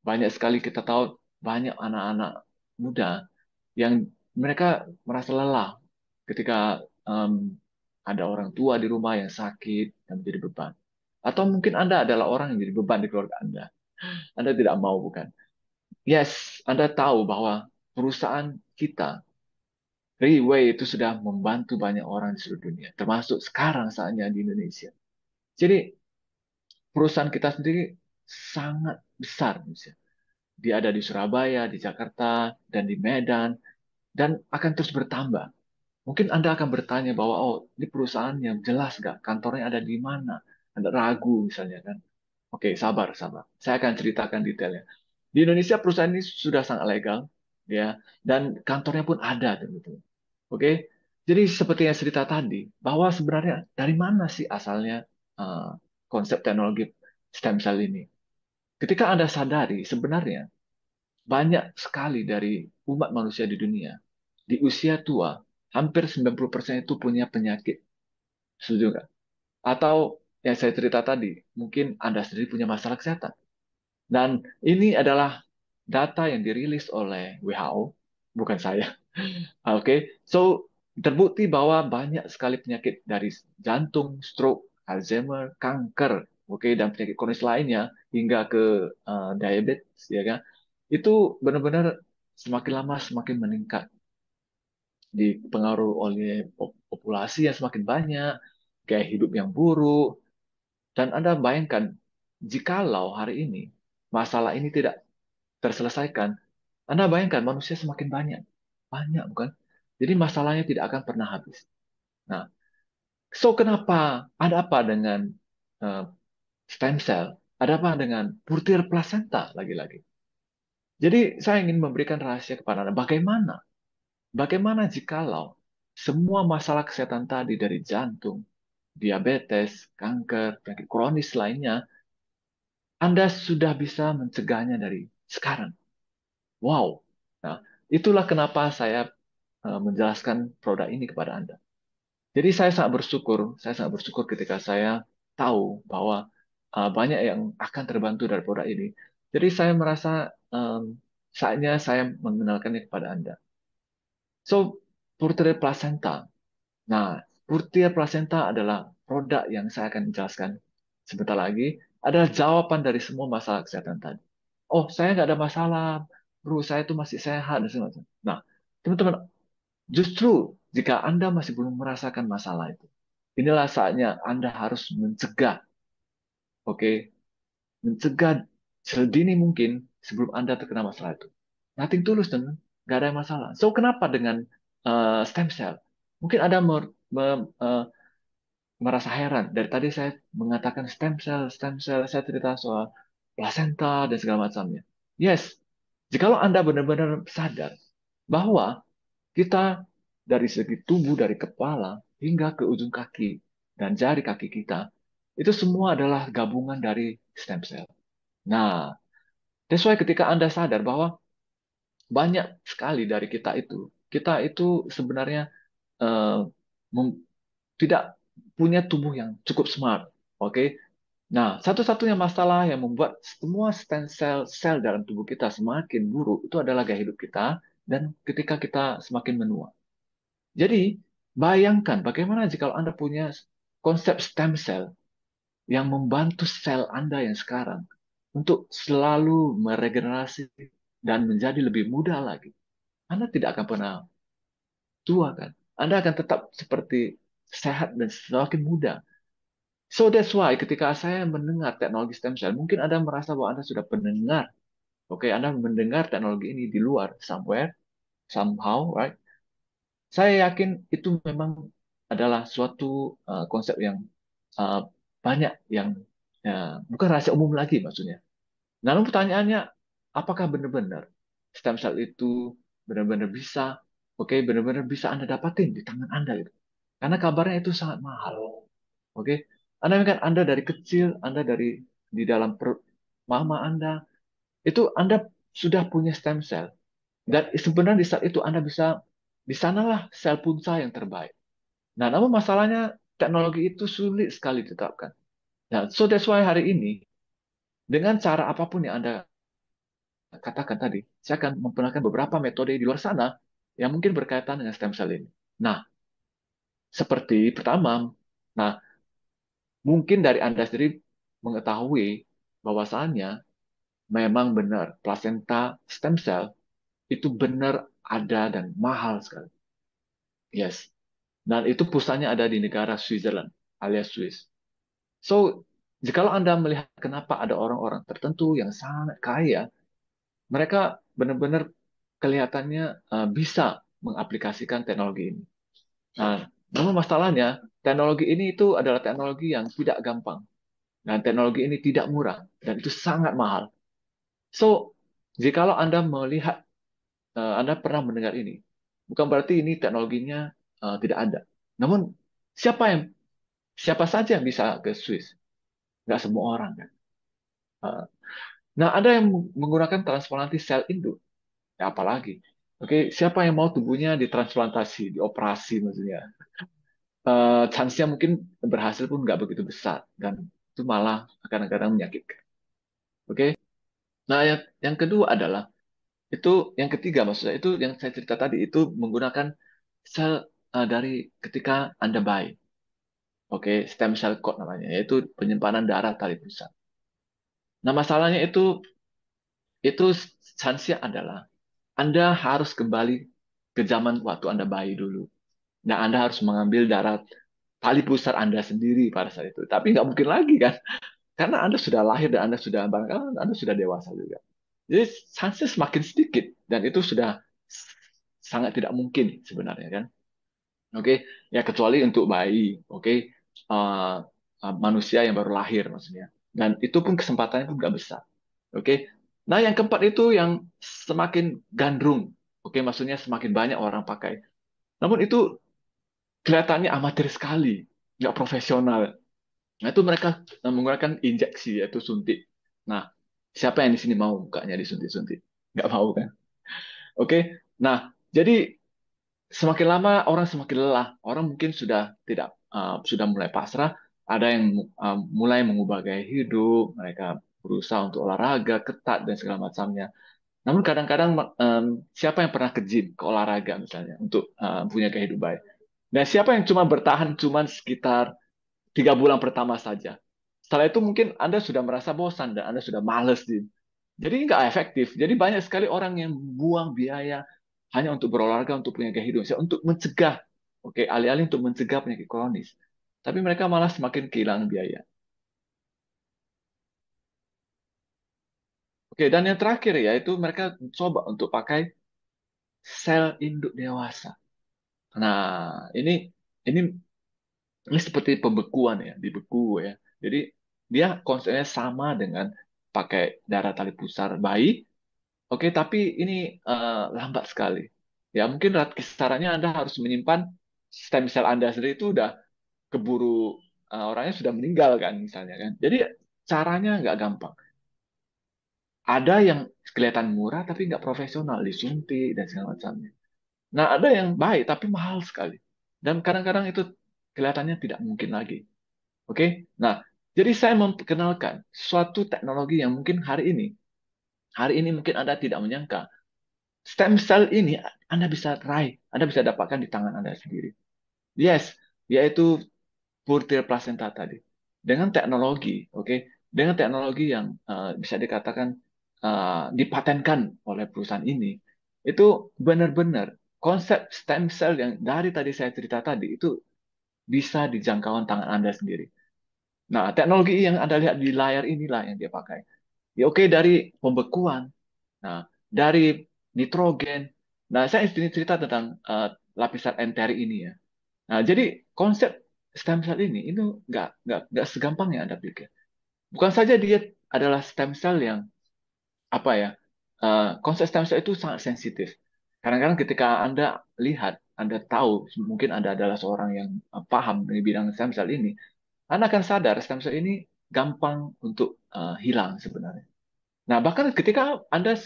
Banyak sekali kita tahu banyak anak-anak muda yang mereka merasa lelah ketika em, ada orang tua di rumah yang sakit dan menjadi beban. Atau mungkin Anda adalah orang yang jadi beban di keluarga Anda. Anda tidak mau, bukan? Yes, Anda tahu bahwa perusahaan kita, Riway, itu sudah membantu banyak orang di seluruh dunia, termasuk sekarang saatnya di Indonesia. Jadi perusahaan kita sendiri sangat besar, Indonesia. Dia ada di Surabaya, di Jakarta, dan di Medan, dan akan terus bertambah. Mungkin Anda akan bertanya bahwa, oh, ini perusahaan yang jelas nggak? Kantornya ada di mana? Anda ragu misalnya kan? Oke, sabar, sabar. Saya akan ceritakan detailnya. Di Indonesia perusahaan ini sudah sangat legal, ya, dan kantornya pun ada, gitu. Oke, jadi seperti yang cerita tadi, bahwa sebenarnya dari mana sih asalnya uh, konsep teknologi stem cell ini? Ketika Anda sadari, sebenarnya banyak sekali dari umat manusia di dunia, di usia tua, hampir 90% itu punya penyakit. Setuju nggak? Atau yang saya cerita tadi, mungkin Anda sendiri punya masalah kesehatan. Dan ini adalah data yang dirilis oleh WHO, bukan saya. Oke, so terbukti bahwa banyak sekali penyakit dari jantung, stroke, Alzheimer, kanker, oke, dan penyakit kronis lainnya hingga ke diabetes, ya kan? Itu benar-benar semakin lama semakin meningkat, dipengaruhi oleh populasi yang semakin banyak, gaya hidup yang buruk, dan Anda bayangkan jikalau hari ini masalah ini tidak terselesaikan, Anda bayangkan manusia semakin banyak, banyak bukan? Jadi masalahnya tidak akan pernah habis. Nah, so kenapa? Ada apa dengan eh, stem cell? Ada apa dengan butir plasenta lagi-lagi? Jadi saya ingin memberikan rahasia kepada Anda. Bagaimana? Bagaimana jikalau semua masalah kesehatan tadi dari jantung, diabetes, kanker, penyakit kronis lainnya, Anda sudah bisa mencegahnya dari sekarang? Wow. Nah, itulah kenapa saya menjelaskan produk ini kepada Anda. Jadi saya sangat bersyukur ketika saya tahu bahwa banyak yang akan terbantu dari produk ini. Jadi saya merasa saatnya saya mengenalkannya kepada Anda. So, Purtire Placenta. Nah, Purtire Placenta adalah produk yang saya akan jelaskan sebentar lagi. Adalah jawaban dari semua masalah kesehatan tadi. Oh, saya nggak ada masalah, bro. Saya itu masih sehat dan segala macam. Nah, teman-teman, justru jika Anda masih belum merasakan masalah itu, inilah saatnya Anda harus mencegah, oke, mencegah sedini mungkin sebelum Anda terkena masalah itu. Nothing tulus, teman, nggak ada masalah. So, kenapa dengan stem cell? Mungkin Anda merasa heran. Dari tadi saya mengatakan stem cell, saya cerita soal placenta dan segala macamnya. Yes, jikalau Anda benar-benar sadar bahwa kita dari segi tubuh, dari kepala hingga ke ujung kaki dan jari kaki kita, itu semua adalah gabungan dari stem cell. Nah, that's why ketika Anda sadar bahwa banyak sekali dari kita itu sebenarnya eh, mem- tidak punya tubuh yang cukup smart. Oke. Nah, satu-satunya masalah yang membuat semua stem cell sel dalam tubuh kita semakin buruk itu adalah gaya hidup kita dan ketika kita semakin menua. Jadi, bayangkan bagaimana jika Anda punya konsep stem cell yang membantu sel Anda yang sekarang untuk selalu meregenerasi dan menjadi lebih muda lagi. Anda tidak akan pernah tua, kan? Anda akan tetap seperti sehat dan semakin muda. So that's why ketika saya mendengar teknologi stem cell, mungkin Anda merasa bahwa Anda sudah mendengar, oke, Anda mendengar teknologi ini di luar, somewhere, somehow, right? Saya yakin itu memang adalah suatu konsep yang uh, banyak yang bukan rahasia umum lagi maksudnya. Namun pertanyaannya, apakah benar-benar stem cell itu benar-benar bisa, oke, benar-benar bisa Anda dapatin di tangan Anda gitu? Karena kabarnya itu sangat mahal, oke? Anda kan Anda dari kecil, Anda dari di dalam perut mama Anda, itu Anda sudah punya stem cell. Dan sebenarnya di saat itu Anda bisa, di sanalah sel punca yang terbaik. Nah, namun masalahnya teknologi itu sulit sekali ditetapkan. Nah, so that's why hari ini dengan cara apapun yang Anda katakan tadi, saya akan memperkenalkan beberapa metode di luar sana yang mungkin berkaitan dengan stem cell ini. Nah, seperti pertama, nah mungkin dari Anda sendiri mengetahui bahwasannya memang benar plasenta stem cell itu benar ada dan mahal sekali. Yes. Dan itu pusatnya ada di negara Switzerland alias Swiss. So, jikalau Anda melihat kenapa ada orang-orang tertentu yang sangat kaya, mereka benar-benar kelihatannya bisa mengaplikasikan teknologi ini. Nah, namun masalahnya, teknologi ini itu adalah teknologi yang tidak gampang. Dan teknologi ini tidak murah. Dan itu sangat mahal. So, jikalau Anda melihat, Anda pernah mendengar ini, bukan berarti ini teknologinya tidak ada. Namun, siapa yang siapa saja yang bisa ke Swiss? Nggak semua orang kan. Uh, Nah, ada yang menggunakan transplantasi sel induk. Ya, apalagi. Oke, siapa yang mau tubuhnya ditransplantasi, dioperasi maksudnya? Chance-nya mungkin berhasil pun nggak begitu besar dan itu malah kadang-kadang menyakitkan. Oke. Nah, yang kedua adalah itu yang ketiga maksudnya itu yang saya cerita tadi itu menggunakan sel dari ketika Anda bayi. Oke, stem cell cord namanya, yaitu penyimpanan darah tali pusat. Nah, masalahnya itu chance-nya adalah Anda harus kembali ke zaman waktu Anda bayi dulu. Nah, Anda harus mengambil darah tali pusar Anda sendiri pada saat itu. Tapi nggak mungkin lagi kan, karena Anda sudah lahir dan Anda sudah barangkali Anda sudah dewasa juga. Jadi chance semakin sedikit dan itu sudah sangat tidak mungkin sebenarnya kan. Oke, ya kecuali untuk bayi, oke. Uh, Manusia yang baru lahir maksudnya. Dan itu pun kesempatannya pun nggak besar. Oke. Nah, yang keempat itu yang semakin gandrung. Oke, maksudnya semakin banyak orang pakai. Namun itu kelihatannya amatir sekali, nggak profesional. Nah, itu mereka menggunakan injeksi, yaitu suntik. Nah, siapa yang di sini mau mukanya disuntik-suntik? Nggak mau kan? Oke. Nah, jadi semakin lama orang semakin lelah. Orang mungkin sudah tidak sudah mulai pasrah. Ada yang mulai mengubah gaya hidup. Mereka berusaha untuk olahraga ketat dan segala macamnya. Namun kadang-kadang siapa yang pernah ke gym, ke olahraga misalnya, untuk punya gaya hidup baik? Dan siapa yang cuma bertahan cuma sekitar 3 bulan pertama saja. Setelah itu mungkin Anda sudah merasa bosan dan Anda sudah males. Jadi nggak efektif. Jadi banyak sekali orang yang buang biaya hanya untuk berolahraga, untuk punya gaya hidup, untuk mencegah, oke, alih-alih untuk mencegah penyakit kronis. Tapi mereka malah semakin kehilangan biaya. Oke, dan yang terakhir ya, itu mereka coba untuk pakai sel induk dewasa. Nah, ini ini seperti pembekuan ya, dibeku ya. Jadi dia konsepnya sama dengan pakai darah tali pusar bayi, oke, tapi ini lambat sekali. Ya mungkin kisarannya Anda harus menyimpan stem cell Anda sendiri itu udah keburu orangnya sudah meninggal kan misalnya kan. Jadi caranya nggak gampang. Ada yang kelihatan murah tapi nggak profesional, disuntik dan segala macamnya. Nah ada yang baik tapi mahal sekali. Dan kadang-kadang itu kelihatannya tidak mungkin lagi. Oke, nah jadi saya memperkenalkan suatu teknologi yang mungkin hari ini mungkin Anda tidak menyangka stem cell ini Anda bisa raih, Anda bisa dapatkan di tangan Anda sendiri. Yes, yaitu butir plasenta tadi. Dengan teknologi, oke, dengan teknologi yang bisa dikatakan dipatenkan oleh perusahaan ini, itu benar-benar konsep stem cell yang dari tadi saya cerita tadi itu bisa dijangkauan tangan Anda sendiri. Nah, teknologi yang Anda lihat di layar inilah yang dia pakai. Ya oke, dari pembekuan, nah, dari nitrogen. Nah, saya ini cerita tentang lapisan enteri ini ya. Nah, jadi konsep stem cell ini itu nggak segampang yang Anda pikir. Bukan saja dia adalah stem cell yang apa ya, konsep stem cell itu sangat sensitif. Kadang-kadang ketika Anda lihat, Anda tahu mungkin Anda adalah seorang yang paham di bidang stem cell ini, Anda akan sadar stem cell ini gampang untuk hilang sebenarnya. Nah, bahkan ketika Anda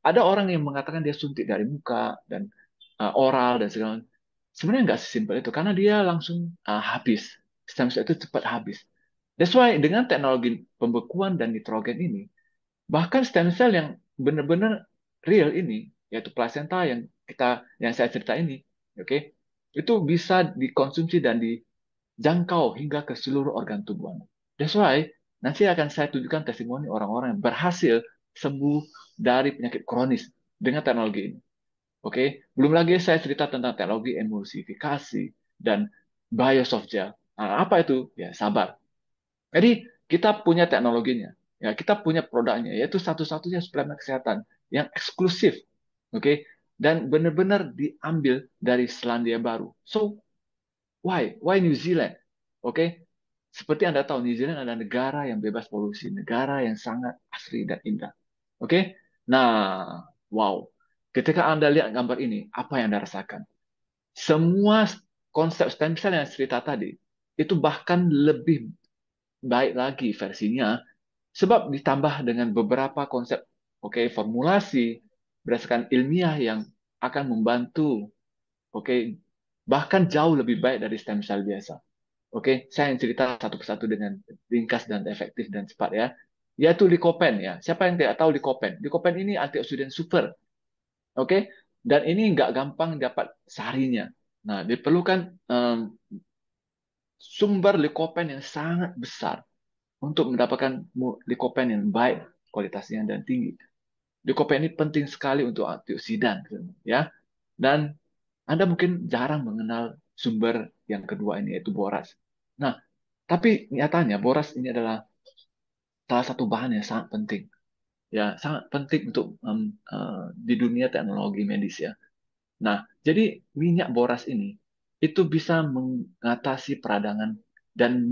ada orang yang mengatakan dia suntik dari muka dan oral dan segala macam. Sebenarnya nggak sesimpel itu karena dia langsung habis. Stem cell itu cepat habis. That's why dengan teknologi pembekuan dan nitrogen ini, bahkan stem cell yang benar-benar real ini, yaitu plasenta yang saya cerita ini, oke, itu bisa dikonsumsi dan dijangkau hingga ke seluruh organ tubuh Anda. That's why nanti akan saya tunjukkan testimoni orang-orang yang berhasil sembuh dari penyakit kronis dengan teknologi ini. Oke, belum lagi saya cerita tentang teknologi emulsifikasi dan biosoft gel. Nah, apa itu? Ya, sabar. Jadi kita punya teknologinya, ya kita punya produknya, yaitu satu-satunya suplemen kesehatan yang eksklusif, oke, dan benar-benar diambil dari Selandia Baru. So why New Zealand? Oke, seperti Anda tahu New Zealand adalah negara yang bebas polusi, negara yang sangat asri dan indah. Oke, nah wow, ketika Anda lihat gambar ini, apa yang Anda rasakan? Semua konsep stem cell yang saya cerita tadi itu bahkan lebih baik lagi versinya sebab ditambah dengan beberapa konsep, oke, formulasi berdasarkan ilmiah yang akan membantu, oke, bahkan jauh lebih baik dari stem cell biasa. Oke, saya yang cerita satu persatu dengan ringkas dan efektif dan cepat ya. Yaitu Lycopene ya. Siapa yang tidak tahu Lycopene? Lycopene ini antioksidan super, oke? Dan ini nggak gampang dapat seharinya. Nah, diperlukan sumber Lycopene yang sangat besar untuk mendapatkan likopen yang baik kualitasnya dan tinggi. Likopen ini penting sekali untuk antioksidan, ya. Dan Anda mungkin jarang mengenal sumber yang kedua ini yaitu boras. Nah, tapi nyatanya boras ini adalah salah satu bahan yang sangat penting, ya, sangat penting untuk di dunia teknologi medis ya. Nah, jadi minyak boras ini itu bisa mengatasi peradangan dan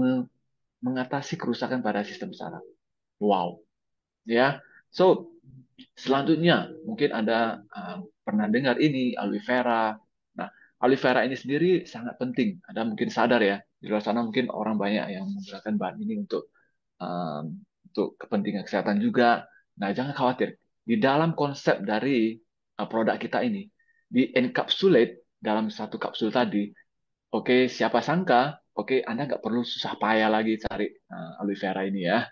mengatasi kerusakan pada sistem saraf. Wow, ya. So, selanjutnya mungkin Anda pernah dengar ini aloe vera. Nah, aloe vera ini sendiri sangat penting. Anda mungkin sadar ya, di luar sana mungkin orang banyak yang menggunakan bahan ini untuk kepentingan kesehatan juga. Nah, jangan khawatir. Di dalam konsep dari produk kita ini, di encapsulate dalam satu kapsul tadi, oke, siapa sangka, oke, Anda nggak perlu susah payah lagi cari aloe vera ini ya.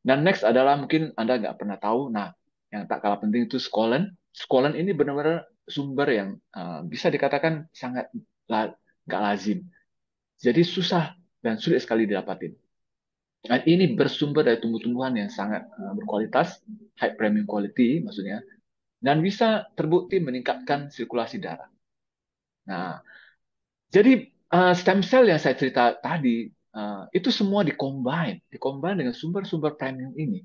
Dan next adalah mungkin Anda nggak pernah tahu, nah yang tak kalah penting itu scolen. Scolen ini benar-benar sumber yang bisa dikatakan sangat nggak lazim. Jadi susah dan sulit sekali didapatin. Dan ini bersumber dari tumbuh-tumbuhan yang sangat berkualitas, high premium quality maksudnya, dan bisa terbukti meningkatkan sirkulasi darah. Nah, jadi stem cell yang saya cerita tadi, itu semua dikombin dengan sumber-sumber premium ini.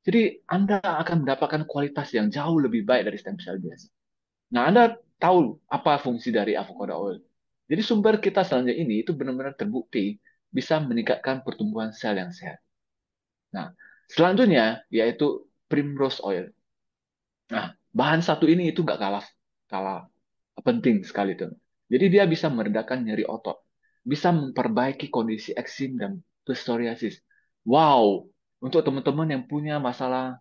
Jadi Anda akan mendapatkan kualitas yang jauh lebih baik dari stem cell biasa. Nah, Anda tahu apa fungsi dari avocado oil. Jadi sumber kita selanjutnya ini itu benar-benar terbukti bisa meningkatkan pertumbuhan sel yang sehat. Nah, selanjutnya yaitu primrose oil. Nah, bahan satu ini itu nggak kalah kalah penting sekali tuh. Jadi dia bisa meredakan nyeri otot, bisa memperbaiki kondisi eksim dan psoriasis. Wow, untuk teman-teman yang punya masalah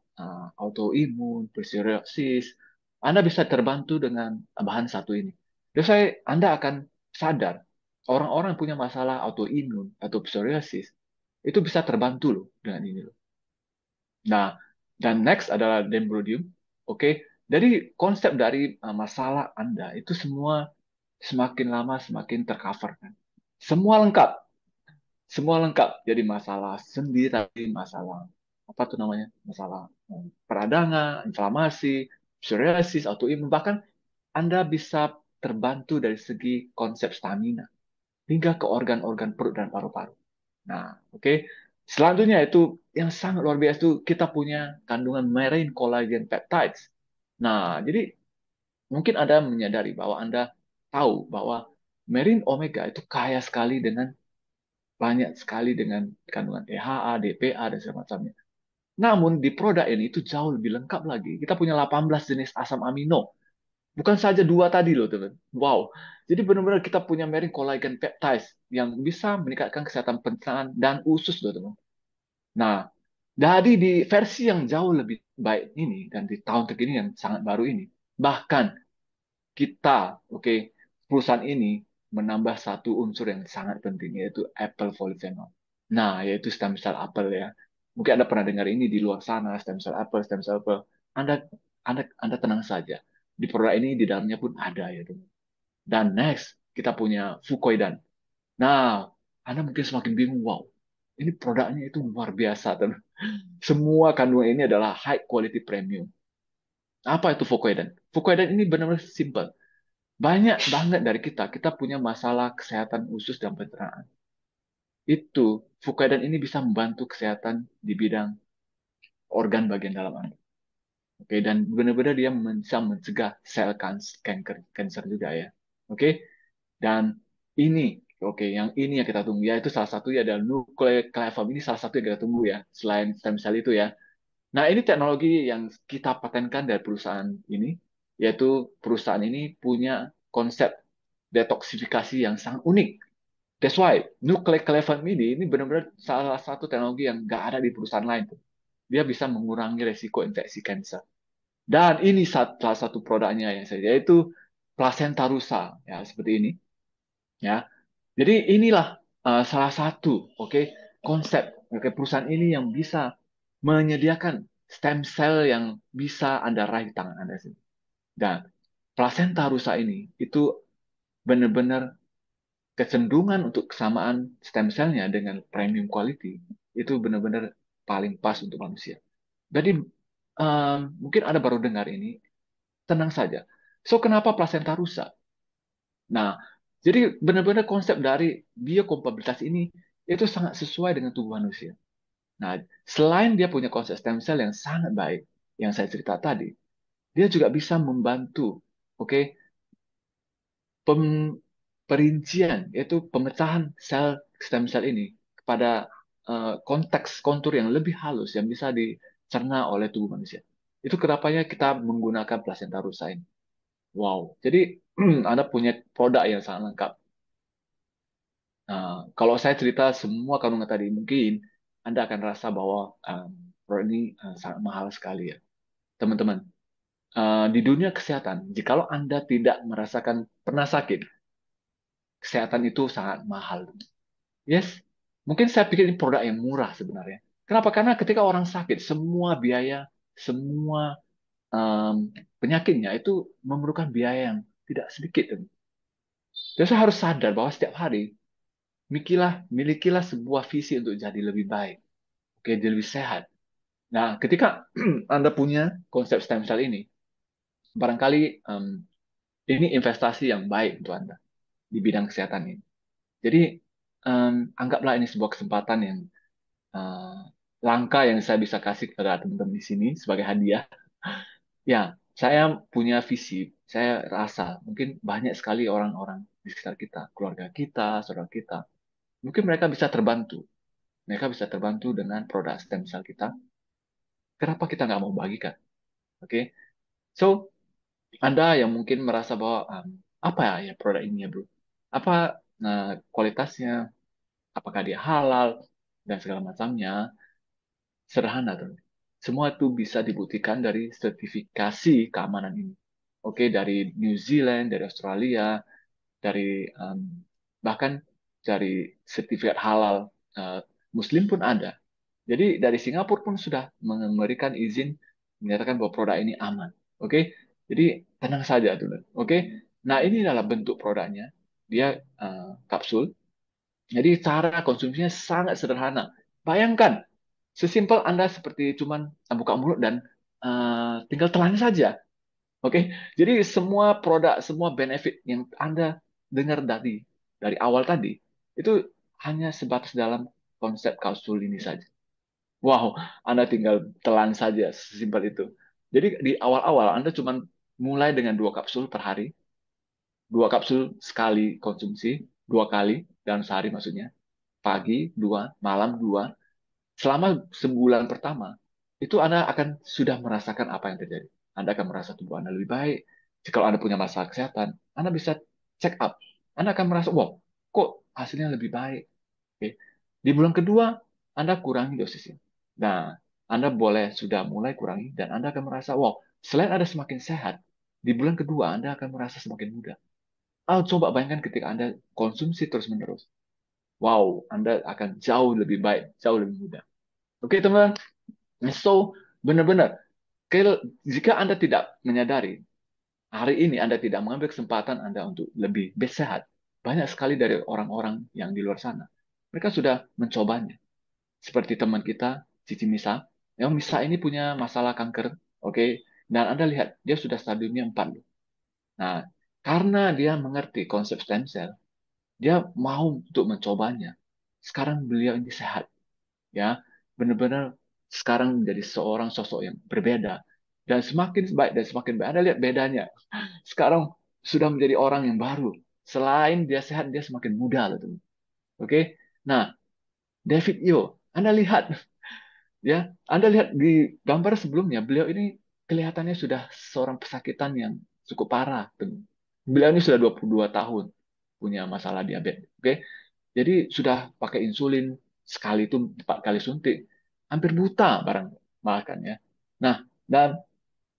autoimun, psoriasis, Anda bisa terbantu dengan bahan satu ini. Jadi Anda akan sadar orang-orang yang punya masalah autoimun atau psoriasis itu bisa terbantu loh dengan ini loh. Nah, dan next adalah dendrodium. Oke, jadi konsep dari masalah Anda itu semua semakin lama semakin tercover kan. Semua lengkap, semua lengkap. Jadi masalah sendi tadi, masalah apa tuh namanya, masalah peradangan, inflamasi, psoriasis, autoimun, bahkan Anda bisa terbantu dari segi konsep stamina hingga ke organ-organ perut dan paru-paru. Nah, oke. Selanjutnya itu yang sangat luar biasa itu kita punya kandungan marine collagen peptides. Nah, jadi mungkin Anda menyadari bahwa Anda tahu bahwa marine omega itu kaya sekali dengan banyak sekali dengan kandungan EHA, DPA, dan segala macamnya. Namun di produk ini itu jauh lebih lengkap lagi. Kita punya 18 jenis asam amino. Bukan saja dua tadi loh, teman. Wow. Jadi benar-benar kita punya marine collagen peptides yang bisa meningkatkan kesehatan pencernaan dan usus loh, teman. Nah, dari di versi yang jauh lebih baik ini dan di tahun terkini yang sangat baru ini, bahkan kita, oke, perusahaan ini menambah satu unsur yang sangat penting yaitu apple polyphenol. Nah, yaitu stem cell apel ya. Mungkin Anda pernah dengar ini di luar sana, stem cell apple, stem cell apple. Anda Anda tenang saja. Di produk ini di dalamnya pun ada ya, teman. Dan next kita punya Fukoidan. Nah, Anda mungkin semakin bingung, wow, ini produknya itu luar biasa, teman. Semua kandungan ini adalah high quality premium. Apa itu Fukoidan? Fukoidan ini benar-benar simple. Banyak banget dari kita punya masalah kesehatan usus dan pencernaan. Itu Fukoidan ini bisa membantu kesehatan di bidang organ bagian dalam Anda. Oke, dan benar-benar dia bisa mencegah sel kanker juga ya. Oke, dan ini, oke, yang ini yang kita tunggu ya, itu salah satu ya adalah nucleoclavom, ini salah satu yang kita tunggu ya, selain stem cell itu ya. Nah, ini teknologi yang kita patenkan dari perusahaan ini, yaitu perusahaan ini punya konsep detoksifikasi yang sangat unik. That's why nucleoclavom ini benar-benar salah satu teknologi yang nggak ada di perusahaan lain. Dia bisa mengurangi resiko infeksi kanker. Dan ini salah satu produknya yang saya, yaitu plasenta rusa, ya seperti ini, ya. Jadi inilah salah satu, oke, konsep, oke, perusahaan ini yang bisa menyediakan stem cell yang bisa Anda raih di tangan Anda sendiri. Dan plasenta rusa ini itu benar-benar kecenderungan untuk kesamaan stem cell-nya dengan premium quality itu benar-benar paling pas untuk manusia. Jadi mungkin Anda baru dengar ini, tenang saja. So, kenapa plasenta rusak? Nah, jadi benar-benar konsep dari biokompatibilitas ini itu sangat sesuai dengan tubuh manusia. Nah, selain dia punya konsep stem cell yang sangat baik, yang saya cerita tadi, dia juga bisa membantu, oke, pem- perincian, yaitu pemecahan sel stem cell ini kepada konteks kontur yang lebih halus yang bisa dicerna oleh tubuh manusia. Itu kenapanya kita menggunakan plasenta rusa ini. Wow, jadi Anda punya produk yang sangat lengkap. Nah, kalau saya cerita semua kandungan tadi, mungkin Anda akan rasa bahwa produk ini sangat mahal sekali ya. Teman-teman, di dunia kesehatan, jikalau Anda tidak merasakan pernah sakit, kesehatan itu sangat mahal. Yes, mungkin saya pikir ini produk yang murah sebenarnya. Kenapa? Karena ketika orang sakit, semua biaya, semua penyakitnya itu memerlukan biaya yang tidak sedikit. Jadi saya harus sadar bahwa setiap hari milikilah sebuah visi untuk jadi lebih baik, oke, jadi lebih sehat. Nah, ketika Anda punya konsep stem cell ini, barangkali ini investasi yang baik untuk Anda di bidang kesehatan ini. Jadi, anggaplah ini sebuah kesempatan yang eh, langka yang saya bisa kasih kepada teman-teman di sini sebagai hadiah. Ya, saya punya visi. Saya rasa mungkin banyak sekali orang-orang di sekitar kita, keluarga kita, saudara kita, mungkin mereka bisa terbantu. Mereka bisa terbantu dengan produk stem cell kita. Kenapa kita nggak mau bagikan? Oke, so Anda yang mungkin merasa bahwa apa ya produk ini ya bro? Apa kualitasnya? Apakah dia halal dan segala macamnya? Sederhana tuh. Semua itu bisa dibuktikan dari sertifikasi keamanan ini. Oke, dari New Zealand, dari Australia, dari bahkan dari sertifikat halal eh, Muslim pun ada. Jadi dari Singapura pun sudah memberikan izin menyatakan bahwa produk ini aman. Oke, jadi tenang saja dulu. Oke, nah ini adalah bentuk produknya. Dia kapsul. Jadi cara konsumsinya sangat sederhana. Bayangkan, sesimpel Anda seperti cuman buka mulut dan tinggal telan saja. Oke, jadi semua produk, semua benefit yang Anda dengar dari awal tadi itu hanya sebatas dalam konsep kapsul ini saja. Wow, Anda tinggal telan saja sesimpel itu. Jadi di awal-awal Anda cuma mulai dengan 2 kapsul per hari, 2 kapsul sekali konsumsi, 2 kali dalam sehari maksudnya. Pagi 2, malam 2. Selama sebulan pertama, itu Anda akan sudah merasakan apa yang terjadi. Anda akan merasa tubuh Anda lebih baik. Jika Anda punya masalah kesehatan, Anda bisa check up. Anda akan merasa, wow, kok hasilnya lebih baik. Oke. Di bulan kedua, Anda kurangi dosisnya. Nah, Anda boleh sudah mulai kurangi, dan Anda akan merasa, wow, selain Anda semakin sehat, di bulan kedua Anda akan merasa semakin muda. Coba bayangkan ketika Anda konsumsi terus-menerus. Wow, Anda akan jauh lebih baik, jauh lebih mudah. Oke, teman. So, benar-benar. Jika Anda tidak menyadari, hari ini Anda tidak mengambil kesempatan Anda untuk lebih sehat, banyak sekali dari orang-orang yang di luar sana. Mereka sudah mencobanya. Seperti teman kita, Cici Misa. Yang Misa ini punya masalah kanker, oke? Dan Anda lihat, dia sudah stadiumnya 4 loh. Nah, karena dia mengerti konsep stem cell, dia mau untuk mencobanya. Sekarang beliau ini sehat, ya. Benar-benar sekarang menjadi seorang sosok yang berbeda. Dan semakin baik dan semakin baik. Anda lihat bedanya. Sekarang sudah menjadi orang yang baru. Selain dia sehat, dia semakin muda loh, teman. Oke? Nah, David Yo, Anda lihat, ya, Anda lihat di gambar sebelumnya, beliau ini kelihatannya sudah seorang pesakitan yang cukup parah, teman. Beliau ini sudah 22 tahun punya masalah diabetes. Oke? Jadi sudah pakai insulin sekali itu 4 kali suntik, hampir buta barang makan ya. Nah, dan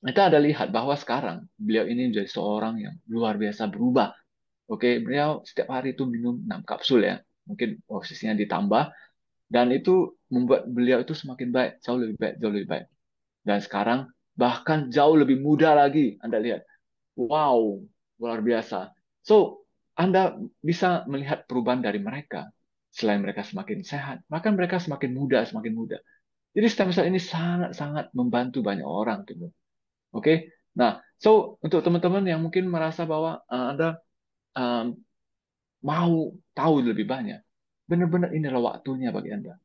kita ada lihat bahwa sekarang beliau ini menjadi seorang yang luar biasa berubah. Oke, beliau setiap hari itu minum 6 kapsul ya. Mungkin posisinya ditambah dan itu membuat beliau itu semakin baik, jauh lebih baik, jauh lebih baik. Dan sekarang bahkan jauh lebih muda lagi. Anda lihat. Wow, luar biasa. So, Anda bisa melihat perubahan dari mereka. Selain mereka semakin sehat, maka mereka semakin muda, semakin muda. Jadi stem cell ini sangat-sangat membantu banyak orang, gitu. Oke? Nah, so untuk teman-teman yang mungkin merasa bahwa Anda um, mau tahu lebih banyak, benar-benar inilah waktunya bagi Anda.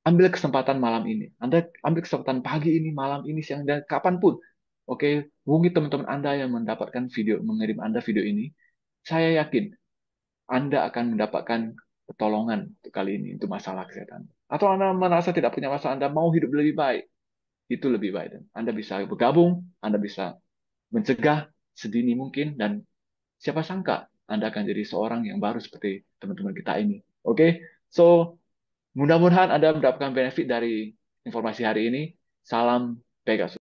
Ambil kesempatan malam ini. Anda ambil kesempatan pagi ini, malam ini, siang, dan kapanpun. Oke, hubungi teman-teman Anda yang mendapatkan video, mengirim Anda video ini. Saya yakin Anda akan mendapatkan pertolongan untuk kali ini, untuk masalah kesehatan. Atau Anda merasa tidak punya masalah, Anda mau hidup lebih baik, itu lebih baik. Dan Anda bisa bergabung, Anda bisa mencegah sedini mungkin, dan siapa sangka Anda akan jadi seorang yang baru seperti teman-teman kita ini. Oke, so mudah-mudahan Anda mendapatkan benefit dari informasi hari ini. Salam Pegasus.